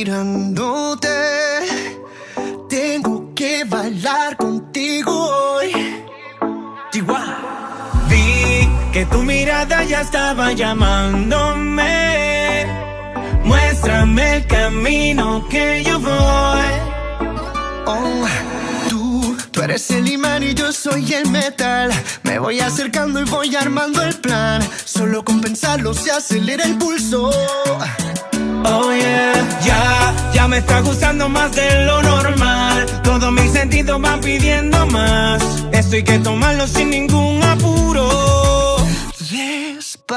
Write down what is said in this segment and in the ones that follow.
mirándote. Tengo que bailar contigo hoy. Chihuahua. Vi que tu mirada ya estaba llamándome. Muéstrame el camino que yo voy. Oh, tú eres el imán y yo soy el metal. Me voy acercando y voy armando el plan. Solo con pensarlo se acelera el pulso. Oh yeah, ya me está gustando más de lo normal. Todos mis sentidos van pidiendo más. Esto hay que tomarlo sin ningún apuro. Despacito,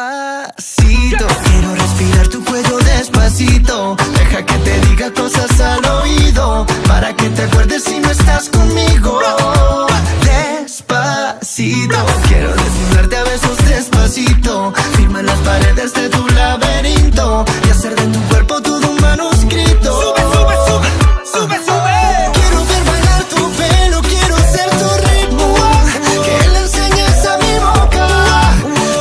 quiero respirar tu cuello despacito. Deja que te diga cosas al oído, para que te acuerdes si no estás conmigo. Despacito, quiero desnudarte a besos despacito. Firma en las paredes de tu laberinto y hacer de tu cuerpo todo un manuscrito. Sube, sube, sube, sube, sube. Quiero ver bailar tu pelo, quiero ser tu ritmo. Que le enseñes a mi boca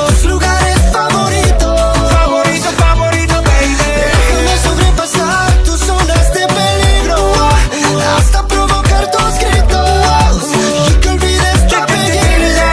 tus lugares favoritos. Favorito, favorito, baby. Déjame sobrepasar tus zonas de peligro, hasta provocar tus gritos y que olvides tu apellido.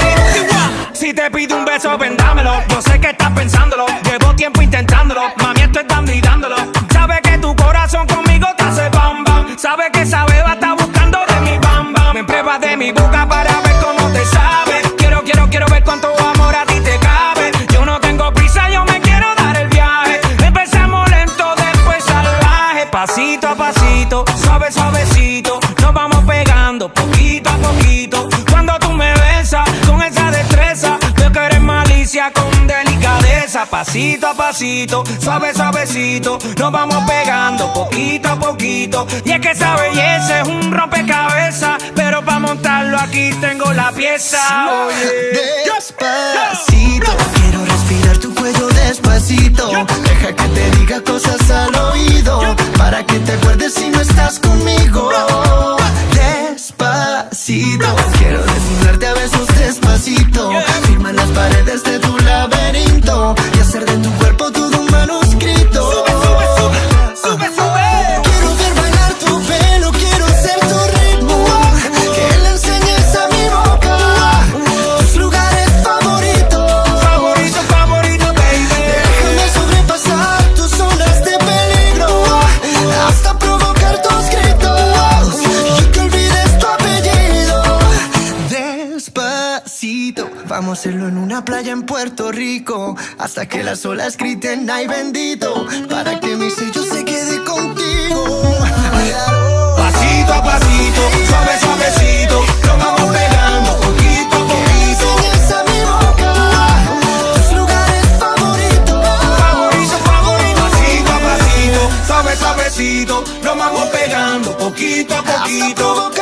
Si te pido un beso, vendámelo. Yo sé que estás pensándolo. Llevo tiempo intentándolo. Mami, esto están gritándolo. Sabe que tu corazón conmigo te hace bam bam. Sabe que esa beba está buscando de mi bam bam. Me pruebas de mi boca para ver cómo te sabe. Quiero ver cuánto amor a ti te cabe. Yo no tengo prisa, yo me quiero dar el viaje. Empezamos lento, después salvaje. Pasito a pasito, suave, suavecito. Nos vamos pegando poquito a poquito. Cuando tú me besas con esa destreza, veo que eres malicia con delicadeza. Pasito a pasito, suave, suavecito. Nos vamos pegando poquito a poquito. Y es que esa belleza es un rompecabezas, pero para montarlo aquí tengo la pieza. Despacito, quiero respirar tu cuello despacito. Deja que te diga cosas al oído, para que te acuerdes si no estás conmigo. Despacito, quiero desnudarte a besos despacito. Firma en las paredes de tu laberinto y hacer de tu cuerpo todo un manuscrito. Sube, sube, sube, sube, sube. Quiero ver bailar tu pelo, quiero ser tu ritmo. Que le enseñes a mi boca tus lugares favoritos. Favorito, favorito, baby. Déjame sobrepasar tus zonas de peligro, hasta provocar tus gritos y que olvides tu apellido. Despacito, vamos a hacerlo en una playa en Puerto Rico, hasta que las olas griten ay bendito, para que mi sello se quede contigo. Pasito a pasito, suave, suavecito. Nos vamos pegando poquito a poquito. Enseñas a mi boca tus lugares favoritos. Favorito, favorito. Pasito a pasito, suave, suavecito. Nos vamos pegando poquito a Hasta poquito. provocar